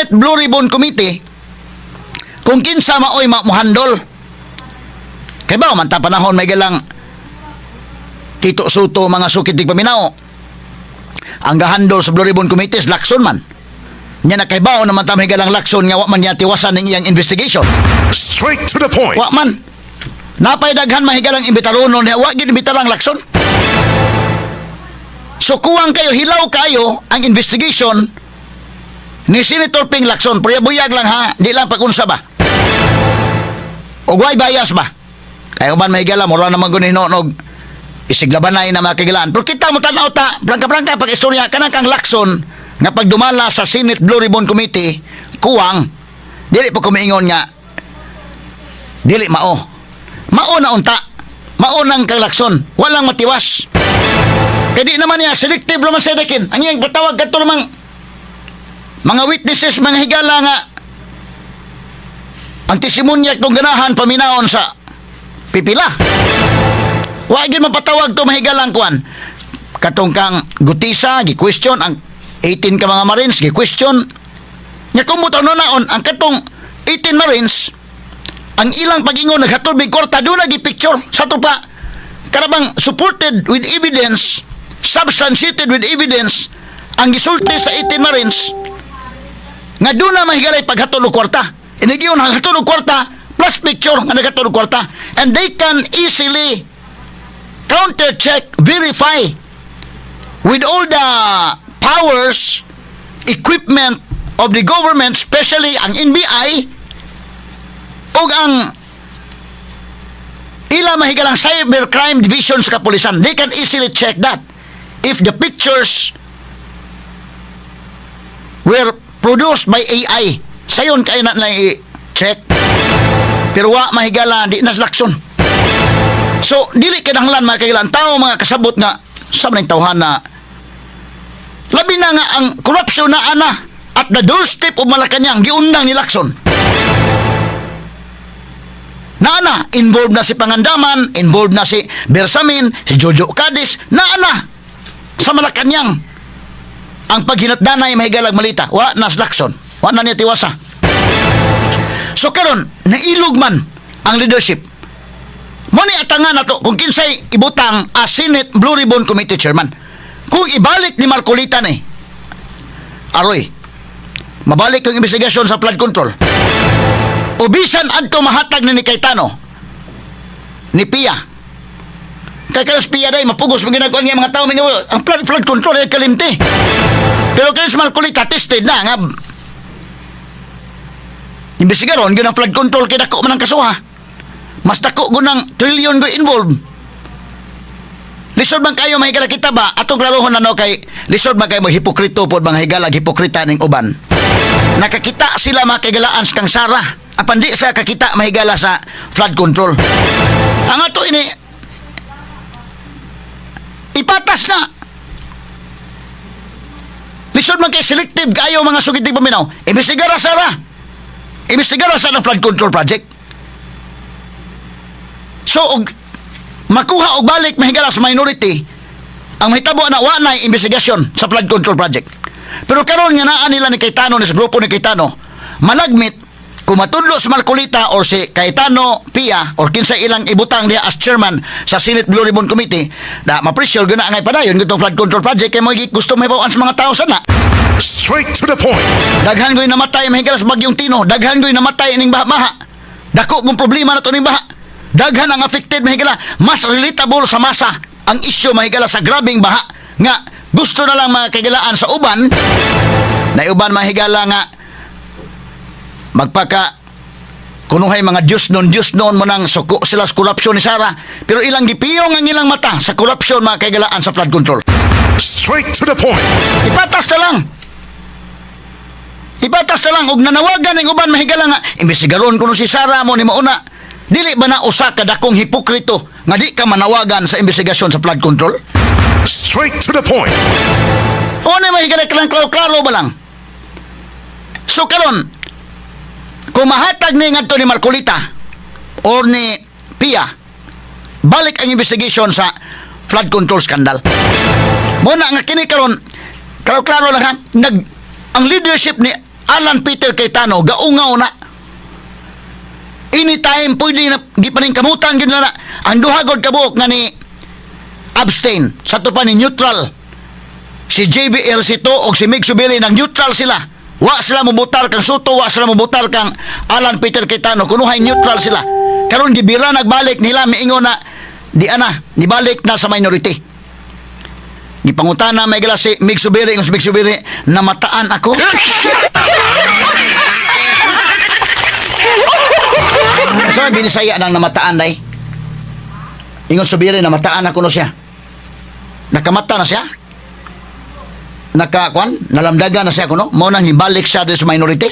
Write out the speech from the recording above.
Blue Ribbon Committee kung kinsa maoy mohandol. Kay ba man ta panahon may galang Tito Soto mga sukitig paminaw. Ang gahandol sa Blue Ribbon Committee is Lacson man. Nya nakaibaw naman ta may galang Lacson nga wa man niya tiwasan ning iyang investigation. Straight to the point. Wa man. Napay daghan mahigalang imbitaronon niya wa gid imbitarang Lacson. So kuwang kayo, hilaw kayo ang investigation ni Senator Ping Lacson. Buyag lang ha, di lang pag-unsa ba? O guay bias ba? Kaya man may gala, mura naman gunin nog isiglabanay na mga kagilaan. Pero kita mo tanaw ta, blangka-blangka pag-istorya, kanang kang Lacson, nga pagdumala sa Senate Blue Ribbon Committee, kuwang, dili po kumiingon nga, dili mao. Mao na unta. Mao nang kang Lacson. Walang matiwas. Kaya di naman niya, selective naman sa dekin. Ang iyang patawag kato namang mga witnesses, mga higala nga, ang testimonya itong ganahan paminaon sa pipila. Wagin mapatawag to mahigalang kuan. Katong kang Gutisa, gi-question ang 18 ka mga Marines, gi-question. Nya kumuto no naon ang katong 18 Marines, ang ilang pag-ingon naghatod big kwarta do lagi picture sa tupa. Karabang supported with evidence, substantiated with evidence ang gisulti sa 18 Marines nga do na mahigalay paghatod og kwarta. Inigiyon ang hatod og kwarta plus picture nga naghatod og kwarta, and they can easily counter check, verify with all the powers, equipment of the government, especially ang NBI o ang ila mahigalang cybercrime division sa kapulisan. They can easily check that if the pictures were produced by AI. Sayon kayo na i-check. Pero wa mahigala, di nas Lacson. So, dili kinahanglan mga kailan tao mga kasabot nga sa maning tawhan na labi na nga ang korupsyon na ana at the doorstep of Malacanang giundang ni Lacson. Naana, involved na si Pangandaman, involved na si Bersamin, si Jojo Cadiz, naana sa Malacanang ang paghinatdanay mahigalag malita. Wa nas Lacson. Wa na niya tiwasa. So karon nailog man ang leadership. Mo ni atangan nato kung kinsay ibutang as Senate Blue Ribbon Committee Chairman. Kung ibalik ni Marcolita ni aroy, mabalik ang investigasyon sa flood control. O bisan adto mahatag ni Cayetano, ni Pia. Kaya kalas Pia day mapugos mga ginagawa ng mga tao ang flood control ay kalimti. Pero kalas Marcolita tested na nga investigaron yun ang flood control kaya dako man ang kasuha. Mas dako gunang trillion go involved. Lisod bang kayo mahigala kita ba? Atong klarohon na no kay lisod bang kayo hipokrito po mga higalag hipokrita ning uban. Nakakita sila mga kagalaan sa kang Sara. Apan di sa kakita mahigala sa flood control. Ang ato ini ipatas na. Lisod man kay selective kayo mga sugitig paminaw. Imbestigara Sara. Imbestigara sa ng flood control project. So, makuha og balik mahigala sa minority ang mahitabo na wa na investigasyon sa flood control project. Pero karon nga naa nila ni Cayetano ni sa grupo ni Cayetano malagmit kung matudlo sa Marcolita or si Cayetano Pia or kinsa ilang ibutang niya as chairman sa Senate Blue Ribbon Committee na ma-pressure guna ngay padayon gitong flood control project kay mo gusto mahibawaan sa mga tao sana. Straight to the point. Daghan ko'y namatay mahigala sa bagyong Tino. Daghan ko'y namatay ning baha. Dako kung problema na to ning baha. Daghan ang affected mahigala. Mas relatable sa masa ang isyu mahigala sa grabing baha nga gusto na lang mga kagalaan sa uban na uban mahigala nga magpaka kunuhay mga Diyos noon mo nang suko sila sa korupsyon ni Sara pero ilang gipiyong ang ilang mata sa korupsyon mga kagalaan sa flood control. Straight to the point. Ipatas na lang og nanawagan ng uban mahigala nga imbestigaron kuno si Sara mo ni mauna. Dili ba na usa ka dakong hipokrito nga di ka manawagan sa investigasyon sa flood control? Straight to the point. O na mahigala ka lang klaro ba lang? So karon kung mahatag ni ngadto ni Marcolita or ni Pia balik ang investigation sa flood control scandal. Muna nga kini karon klaro lang ha ang leadership ni Alan Peter Cayetano gaungaw na. Anytime pwede na gipaning kamutan gid na. Ang duha gud kabuok nga ni abstain sa to pa ni neutral. Si JBL Sito o si Mig Subili nang neutral sila. Wa sila mubutar kang Soto, wa sila mubutar kang Alan Peter Cayetano. Kunuhay neutral sila. Karon gibira nagbalik nila miingon na di ana, nibalik na sa minority. Gipangutana may gala si Mig Subiri, si Mig Subiri, namataan ako. So, binisaya nang namataan day. Ingon Subiri, namataan ako no siya. Nakamata na siya. Nalamdagan na siya kuno. Mao nang nibalik siya sa minority.